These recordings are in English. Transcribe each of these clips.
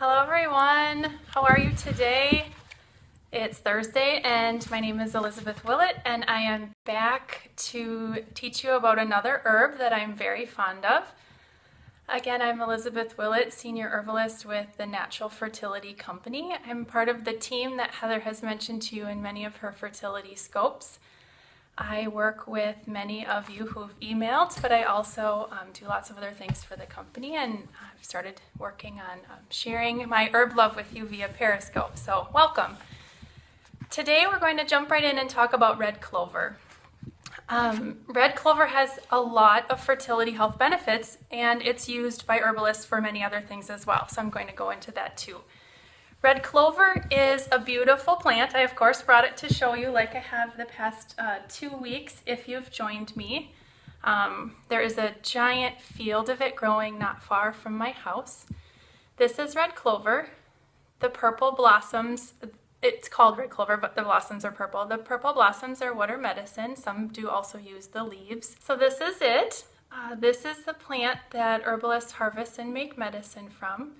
Hello everyone, how are you today? It's Thursday and my name is Elizabeth Willett and I am back to teach you about another herb that I'm very fond of. Again, I'm Elizabeth Willett, Senior Herbalist with the Natural Fertility Company. I'm part of the team that Heather has mentioned to you in many of her fertility scopes. I work with many of you who've emailed, but I also do lots of other things for the company, and I've started working on sharing my herb love with you via Periscope, so welcome. Today we're going to jump right in and talk about red clover. Red clover has a lot of fertility health benefits, and it's used by herbalists for many other things as well, so I'm going to go into that too. Red clover is a beautiful plant. I, of course, brought it to show you like I have the past 2 weeks if you've joined me. There is a giant field of it growing not far from my house. This is red clover. The purple blossoms, it's called red clover, but the blossoms are purple. The purple blossoms are what are medicine. Some do also use the leaves. So this is it. This is the plant that herbalists harvest and make medicine from.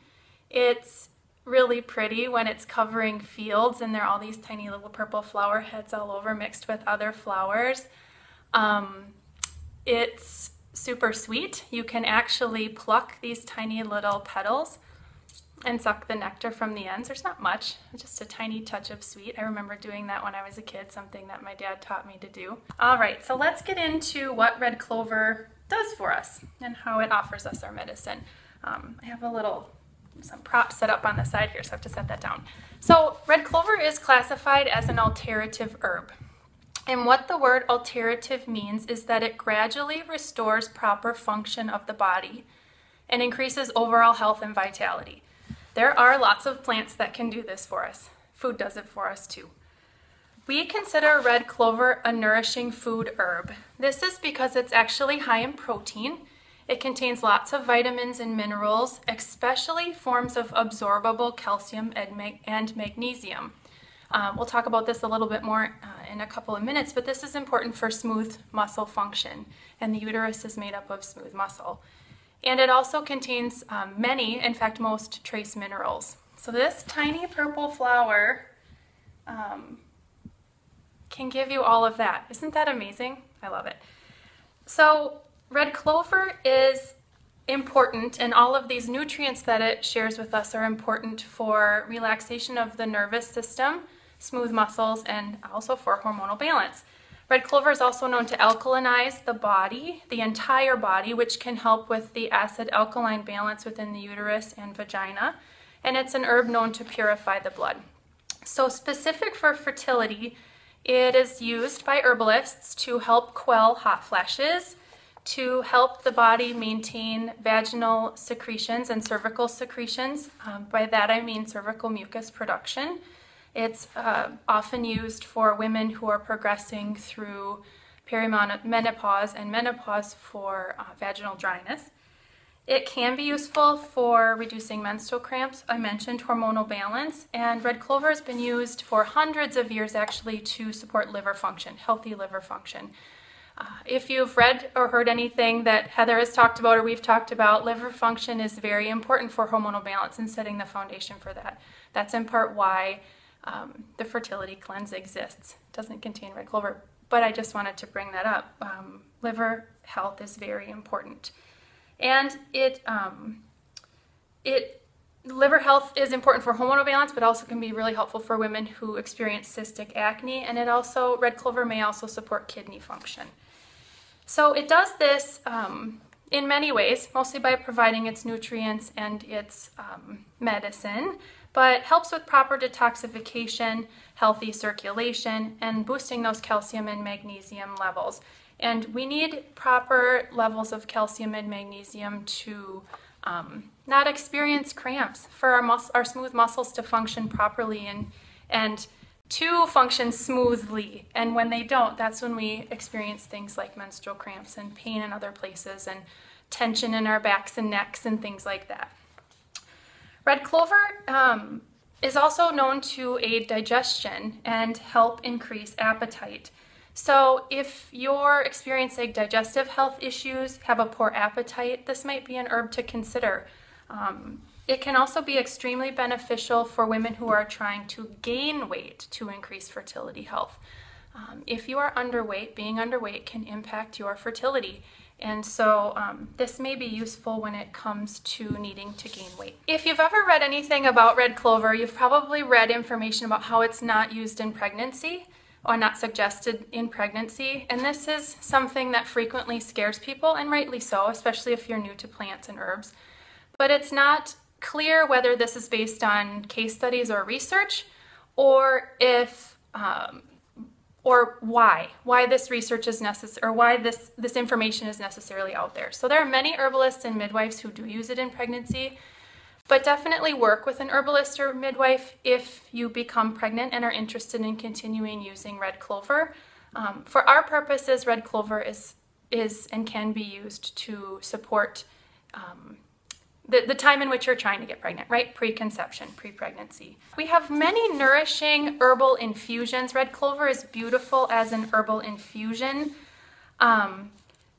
It's really pretty when it's covering fields and there are all these tiny little purple flower heads all over mixed with other flowers. It's super sweet. You can actually pluck these tiny little petals and suck the nectar from the ends. There's not much, just a tiny touch of sweet. I remember doing that when I was a kid, something that my dad taught me to do. All right, so let's get into what red clover does for us and how it offers us our medicine. I have some props set up on the side here, so I have to set that down. So red clover is classified as an alterative herb. And what the word alterative means is that it gradually restores proper function of the body and increases overall health and vitality. There are lots of plants that can do this for us. Food does it for us too. We consider red clover a nourishing food herb. This is because it's actually high in protein. It contains lots of vitamins and minerals, especially forms of absorbable calcium and magnesium. We'll talk about this a little bit more in a couple of minutes, but this is important for smooth muscle function, and the uterus is made up of smooth muscle. And it also contains many, in fact most, trace minerals. So this tiny purple flower can give you all of that. Isn't that amazing? I love it. So red clover is important, and all of these nutrients that it shares with us are important for relaxation of the nervous system, smooth muscles, and also for hormonal balance. Red clover is also known to alkalinize the body, the entire body, which can help with the acid-alkaline balance within the uterus and vagina, and it's an herb known to purify the blood. So specific for fertility, it is used by herbalists to help quell hot flashes, to help the body maintain vaginal secretions and cervical secretions. By that I mean cervical mucus production. It's often used for women who are progressing through perimenopause and menopause for vaginal dryness. It can be useful for reducing menstrual cramps. I mentioned hormonal balance, and red clover has been used for hundreds of years actually to support liver function, healthy liver function. If you've read or heard anything that Heather has talked about or we've talked about, liver function is very important for hormonal balance and setting the foundation for that. That's in part why the fertility cleanse exists. It doesn't contain red clover, but I just wanted to bring that up. Liver health is very important. And liver health is important for hormonal balance, but also can be really helpful for women who experience cystic acne, and red clover may also support kidney function. So it does this in many ways, mostly by providing its nutrients and its medicine, but helps with proper detoxification, healthy circulation, and boosting those calcium and magnesium levels. And we need proper levels of calcium and magnesium to not experience cramps, for our smooth muscles to function properly and to function smoothly. And when they don't, that's when we experience things like menstrual cramps and pain in other places and tension in our backs and necks and things like that. Red clover is also known to aid digestion and help increase appetite. So if you're experiencing digestive health issues, have a poor appetite, this might be an herb to consider. it can also be extremely beneficial for women who are trying to gain weight to increase fertility health. If you are underweight, being underweight can impact your fertility. And so this may be useful when it comes to needing to gain weight. If you've ever read anything about red clover, you've probably read information about how it's not used in pregnancy or not suggested in pregnancy. And this is something that frequently scares people, and rightly so, especially if you're new to plants and herbs. But it's not clear whether this is based on case studies or research, or if or why this research is necessary, or why this information is necessarily out there. So there are many herbalists and midwives who do use it in pregnancy, but definitely work with an herbalist or midwife if you become pregnant and are interested in continuing using red clover. For our purposes, red clover is and can be used to support the time in which you're trying to get pregnant, right? Preconception, pre-pregnancy. We have many nourishing herbal infusions. Red clover is beautiful as an herbal infusion.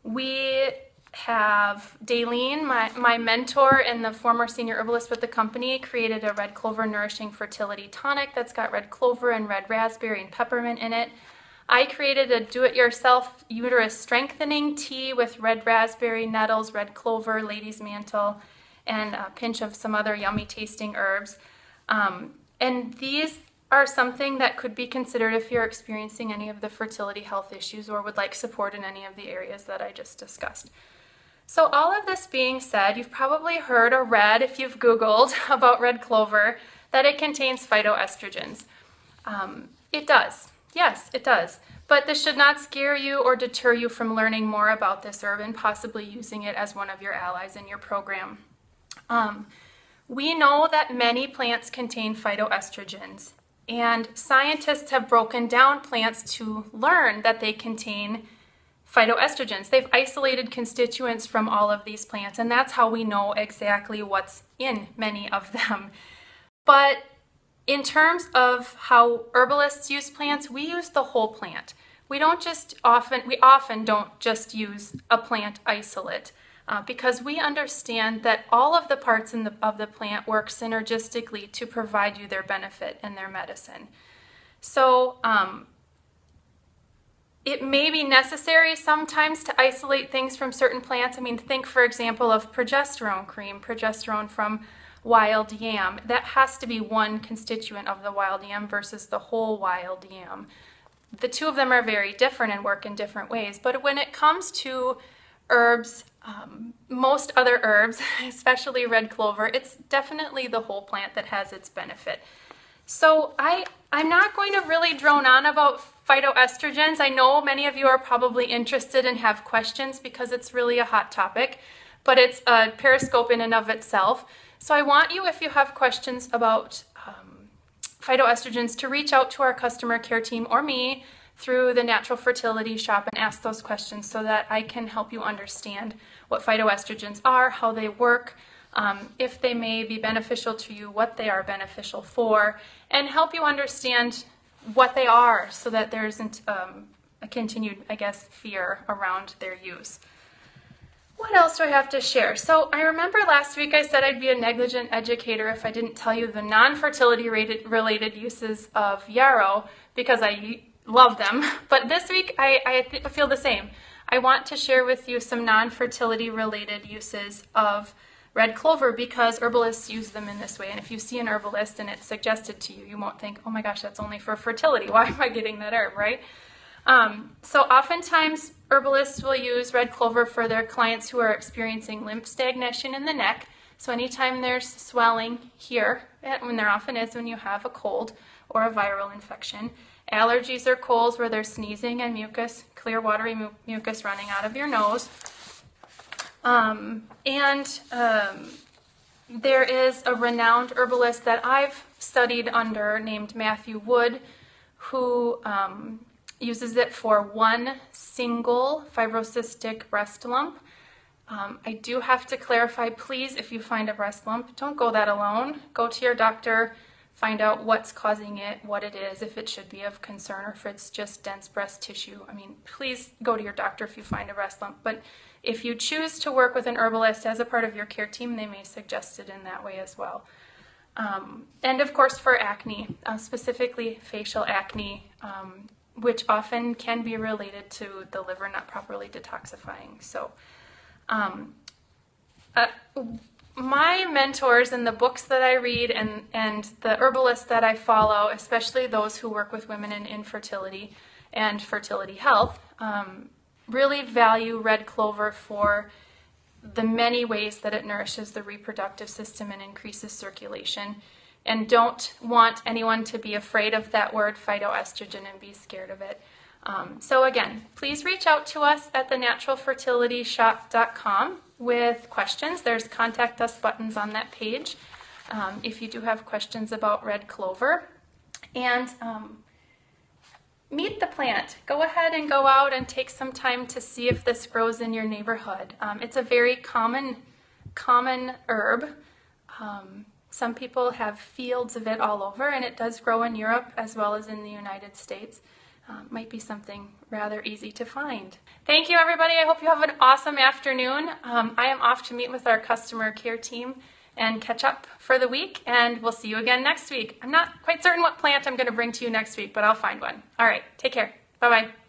We have Daleen, my mentor and the former senior herbalist with the company, created a red clover nourishing fertility tonic that's got red clover and red raspberry and peppermint in it. I created a do-it-yourself uterus strengthening tea with red raspberry, nettles, red clover, lady's mantle, and a pinch of some other yummy tasting herbs. And these are something that could be considered if you're experiencing any of the fertility health issues or would like support in any of the areas that I just discussed. So all of this being said, you've probably heard or read, if you've Googled about red clover, that it contains phytoestrogens. It does. Yes, it does. But this should not scare you or deter you from learning more about this herb and possibly using it as one of your allies in your program. We know that many plants contain phytoestrogens, and scientists have broken down plants to learn that they contain phytoestrogens. They've isolated constituents from all of these plants, and that's how we know exactly what's in many of them. But in terms of how herbalists use plants, we use the whole plant. We often don't just use a plant isolate. Because we understand that all of the parts of the plant work synergistically to provide you their benefit and their medicine. So it may be necessary sometimes to isolate things from certain plants. I mean, think, for example, of progesterone cream, progesterone from wild yam. That has to be one constituent of the wild yam versus the whole wild yam. The two of them are very different and work in different ways. But when it comes to herbs, most other herbs, especially red clover, it's definitely the whole plant that has its benefit. So I'm not going to really drone on about phytoestrogens. I know many of you are probably interested and have questions because it's really a hot topic, but it's a periscope in and of itself. So I want you, if you have questions about phytoestrogens, to reach out to our customer care team or me through the Natural Fertility Shop and ask those questions so that I can help you understand what phytoestrogens are, how they work, if they may be beneficial to you, what they are beneficial for, and help you understand what they are so that there isn't a continued, fear around their use. What else do I have to share? So I remember last week I said I'd be a negligent educator if I didn't tell you the non-fertility related uses of yarrow, because I love them. But this week I feel the same. I want to share with you some non-fertility related uses of red clover because herbalists use them in this way. And if you see an herbalist and it's suggested to you, you won't think, oh my gosh, that's only for fertility. Why am I getting that herb, right? So oftentimes herbalists will use red clover for their clients who are experiencing lymph stagnation in the neck. So anytime there's swelling here, when there often is when you have a cold or a viral infection, allergies or colds where there's sneezing and mucus, clear watery mucus running out of your nose. There is a renowned herbalist that I've studied under named Matthew Wood, who uses it for one single fibrocystic breast lump. I do have to clarify, please, if you find a breast lump, don't go that alone. Go to your doctor find out what's causing it, what it is, if it should be of concern, or if it's just dense breast tissue. I mean, please go to your doctor if you find a breast lump, but if you choose to work with an herbalist as a part of your care team, they may suggest it in that way as well. And of course for acne, specifically facial acne, which often can be related to the liver not properly detoxifying. So my mentors and the books that I read and the herbalists that I follow, especially those who work with women in infertility and fertility health, really value red clover for the many ways that it nourishes the reproductive system and increases circulation, and don't want anyone to be afraid of that word phytoestrogen and be scared of it. So again, please reach out to us at thenaturalfertilityshop.com with questions. There's contact us buttons on that page if you do have questions about red clover. And meet the plant. Go ahead and go out and take some time to see if this grows in your neighborhood. It's a very common herb. Some people have fields of it all over, and it does grow in Europe as well as in the United States. Might be something rather easy to find. Thank you, everybody. I hope you have an awesome afternoon. I am off to meet with our customer care team and catch up for the week, and we'll see you again next week. I'm not quite certain what plant I'm going to bring to you next week, but I'll find one. All right, take care. Bye-bye.